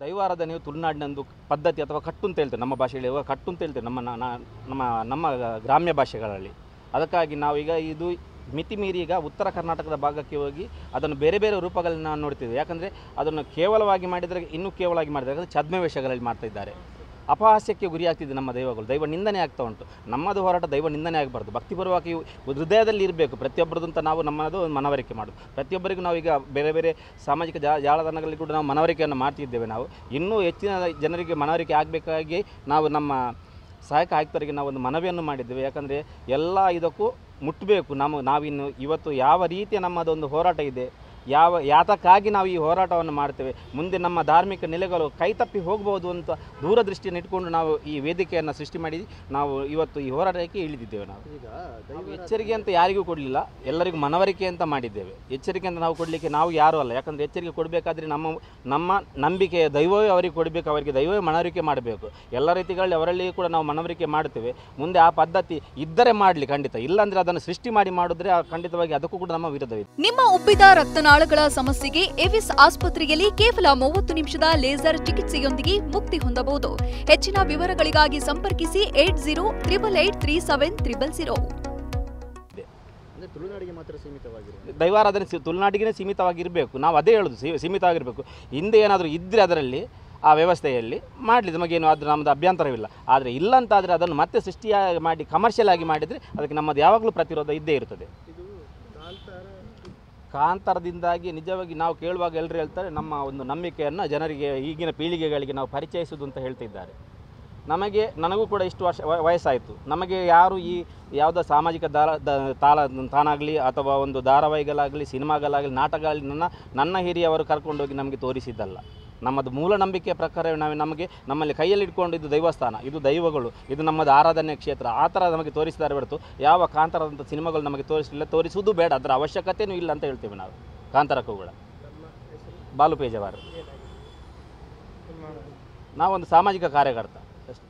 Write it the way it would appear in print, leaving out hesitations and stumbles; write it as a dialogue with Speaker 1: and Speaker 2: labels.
Speaker 1: ದೈವಾರಾಧನೆಯು ತುಳುನಾಡಿನೊಂದು ಪದ್ಧತಿ ಅಥವಾ ಕಟ್ಟು ಅಂತ ಹೇಳ್ತೇವೆ. ನಮ್ಮ ಭಾಷೆಯಲ್ಲಿ ಇವಾಗ ಕಟ್ಟು ಅಂತ ಹೇಳ್ತೇವೆ ನಮ್ಮ ಗ್ರಾಮ್ಯ ಭಾಷೆಗಳಲ್ಲಿ. ಅದಕ್ಕಾಗಿ ನಾವೀಗ ಇದು ಮಿತಿ ಮೀರಿ ಈಗ ಉತ್ತರ ಕರ್ನಾಟಕದ ಭಾಗಕ್ಕೆ ಹೋಗಿ ಅದನ್ನು ಬೇರೆ ಬೇರೆ ರೂಪಗಳಲ್ಲಿ ನಾವು ನೋಡ್ತೀವಿ. ಯಾಕಂದರೆ ಅದನ್ನು ಕೇವಲವಾಗಿ ಮಾಡಿದರೆ ಇನ್ನೂ ಕೇವಲವಾಗಿ ಮಾಡಿದರೆ ಯಾಕಂದರೆ ಛದ್ಮವೇಷಗಳಲ್ಲಿ ಮಾಡ್ತಾ ಇದ್ದಾರೆ. ಅಪಹಾಸ್ಯಕ್ಕೆ ಗುರಿಯಾಗ್ತಿದೆ ನಮ್ಮ ದೈವಗಳು. ದೈವ ನಿಂದನೆ ಆಗ್ತಾ ಉಂಟು. ನಮ್ಮದು ಹೋರಾಟ ದೈವ ನಿಂದನೆ ಆಗಬಾರ್ದು. ಭಕ್ತಿಪೂರ್ವಕ ಹೃದಯದಲ್ಲಿ ಇರಬೇಕು ಪ್ರತಿಯೊಬ್ಬರದ್ದು ಅಂತ ನಾವು ನಮ್ಮದು ಮನವರಿಕೆ ಮಾಡೋದು. ಪ್ರತಿಯೊಬ್ಬರಿಗೂ ನಾವೀಗ ಬೇರೆ ಬೇರೆ ಸಾಮಾಜಿಕ ಜಾಲತಾಣಗಳಲ್ಲಿ ಕೂಡ ನಾವು ಮನವರಿಕೆಯನ್ನು ಮಾಡ್ತಿದ್ದೇವೆ. ನಾವು ಇನ್ನೂ ಹೆಚ್ಚಿನ ಜನರಿಗೆ ಮನವರಿಕೆ ಆಗಬೇಕಾಗಿ ನಾವು ನಮ್ಮ ಸಹಾಯಕ ಆಯುಕ್ತರಿಗೆ ನಾವು ಒಂದು ಮನವಿಯನ್ನು ಮಾಡಿದ್ದೇವೆ. ಯಾಕಂದರೆ ಎಲ್ಲ ಇದಕ್ಕೂ ಮುಟ್ಟಬೇಕು. ನಾವಿನ್ನು ಇವತ್ತು ಯಾವ ರೀತಿಯ ನಮ್ಮದೊಂದು ಹೋರಾಟ ಇದೆ, ಯಾತಕ್ಕಾಗಿ ನಾವು ಈ ಹೋರಾಟವನ್ನು ಮಾಡ್ತೇವೆ, ಮುಂದೆ ನಮ್ಮ ಧಾರ್ಮಿಕ ನೆಲೆಗಳು ಕೈತಪ್ಪಿ ಹೋಗ್ಬೋದು ಅಂತ ದೂರದೃಷ್ಟಿಯನ್ನು ಇಟ್ಕೊಂಡು ನಾವು ಈ ವೇದಿಕೆಯನ್ನು ಸೃಷ್ಟಿ ಮಾಡಿ ನಾವು ಇವತ್ತು ಈ ಹೋರಾಟಕ್ಕೆ ಇಳಿದಿದ್ದೇವೆ. ನಾವು ಎಚ್ಚರಿಕೆ ಅಂತ ಯಾರಿಗೂ ಕೊಡಲಿಲ್ಲ, ಎಲ್ಲರಿಗೂ ಮನವರಿಕೆ ಅಂತ ಮಾಡಿದ್ದೇವೆ. ಎಚ್ಚರಿಕೆ ಅಂತ ನಾವು ಕೊಡಲಿಕ್ಕೆ ನಾವು ಯಾರೂ ಅಲ್ಲ. ಯಾಕಂದರೆ ಎಚ್ಚರಿಕೆ ಕೊಡಬೇಕಾದ್ರೆ ನಮ್ಮ ನಂಬಿಕೆ ದೈವವೇ ಅವರಿಗೆ ಕೊಡಬೇಕು, ಅವರಿಗೆ ದೈವವೇ ಮನವರಿಕೆ ಮಾಡಬೇಕು. ಎಲ್ಲ ರೀತಿಗಳಲ್ಲಿ ಅವರಲ್ಲಿ ಕೂಡ ನಾವು ಮನವರಿಕೆ ಮಾಡ್ತೇವೆ. ಮುಂದೆ ಆ ಪದ್ಧತಿ ಇದ್ದರೆ ಮಾಡಲಿ, ಖಂಡಿತ. ಇಲ್ಲಾಂದರೆ ಅದನ್ನು ಸೃಷ್ಟಿ ಮಾಡಿದ್ರೆ ಖಂಡಿತವಾಗಿ ಅದಕ್ಕೂ ಕೂಡ ನಮ್ಮ ವಿರೋಧವಿದೆ.
Speaker 2: ನಿಮ್ಮ ಉಬ್ಬಿದ ರಕ್ತನಾಳಗಳ ಸಮಸ್ಯೆಗೆ ಎವಿಸ್ ಆಸ್ಪತ್ರೆಯಲ್ಲಿ ಕೇವಲ 30 ನಿಮಿಷದ ಲೇಸರ್ ಚಿಕಿತ್ಸೆಯೊಂದಿಗೆ ಮುಕ್ತಿ ಹೊಂದಬಹುದು. ಹೆಚ್ಚಿನ ವಿವರಗಳಿಗಾಗಿ ಸಂಪರ್ಕಿಸಿ 8088837000.
Speaker 3: ತುಳುನಾಡಿಗೆ ಮಾತ್ರ ಸೀಮಿತವಾಗಿರುತ್ತೆ.
Speaker 1: ದೈವಾರಾಧನೆ ತುಳುನಾಡಿಗೆ ಸೀಮಿತವಾಗಿರಬೇಕು. ನಾವು ಅದೇ ಹೇಳೋದು, ಸೀಮಿತವಾಗಿರಬೇಕು. ಹಿಂದೆ ಏನಾದರೂ ಇದ್ದರೆ ಅದರಲ್ಲಿ ಆ ವ್ಯವಸ್ಥೆಯಲ್ಲಿ ಮಾಡಲಿ, ನಮಗೇನು ಅದು ನಮ್ಮದು ಅಭ್ಯಂತರವಿಲ್ಲ. ಆದರೆ ಇಲ್ಲಂತಾದರೆ ಅದನ್ನು ಮತ್ತೆ ಸೃಷ್ಟಿಯಾಗಿ ಮಾಡಿ ಕಮರ್ಷಿಯಲ್ ಆಗಿ ಮಾಡಿದರೆ ಅದಕ್ಕೆ ನಮ್ಮದು ಯಾವಾಗಲೂ ಪ್ರತಿರೋಧ ಇದ್ದೇ ಇರುತ್ತದೆ. ಕಾಂತಾರದಿಂದಾಗಿ ನಿಜವಾಗಿ ನಾವು ಕೇಳುವಾಗ ಎಲ್ಲರೂ ಹೇಳ್ತಾರೆ, ನಮ್ಮ ಒಂದು ನಂಬಿಕೆಯನ್ನು ಜನರಿಗೆ ಈಗಿನ ಪೀಳಿಗೆಗಳಿಗೆ ನಾವು ಪರಿಚಯಿಸುವುದು ಅಂತ ಹೇಳ್ತಿದ್ದಾರೆ. ನನಗೂ ಕೂಡ ಇಷ್ಟು ವಯಸ್ಸಾಯಿತು. ನಮಗೆ ಯಾರು ಈ ಯಾವುದೋ ಸಾಮಾಜಿಕ ತಾನಾಗಲಿ ಅಥವಾ ಒಂದು ಧಾರಾವಾಹಿಗಳಾಗಲಿ, ಸಿನಿಮಾಗಳಾಗಲಿ, ನಾಟಕಗಳಾಗಲಿ ನನ್ನ ಹಿರಿಯವರು ಕರ್ಕೊಂಡೋಗಿ ನಮಗೆ ತೋರಿಸಿದ್ದಲ್ಲ. ನಮ್ಮದು ಮೂಲ ನಂಬಿಕೆಯ ಪ್ರಕಾರ ನಮ್ಮಲ್ಲಿ ಕೈಯಲ್ಲಿ ಇಟ್ಕೊಂಡಿದ್ದು ದೈವಸ್ಥಾನ, ಇದು ದೈವಗಳು, ಇದು ನಮ್ಮದು ಆರಾಧನೆಯ ಕ್ಷೇತ್ರ, ಆ ಥರ ನಮಗೆ ತೋರಿಸಿದ್ದಾರೆ ಹೊರತು ಯಾವ ಕಾಂತಾರದಂಥ ಸಿನಿಮಾಗಳು ನಮಗೆ ತೋರಿಸಲಿಲ್ಲ, ತೋರಿಸುವುದು ಬೇಡ, ಅದರ ಅವಶ್ಯಕತೆಯೂ ಇಲ್ಲ ಅಂತ ಹೇಳ್ತೇವೆ ನಾವು. ಕಾಂತಾರಕ್ಕೂ ಕೂಡ ಬಾಲು ಪೇಜವಾರ, ನಾವೊಂದು ಸಾಮಾಜಿಕ ಕಾರ್ಯಕರ್ತ ಅಷ್ಟೇ.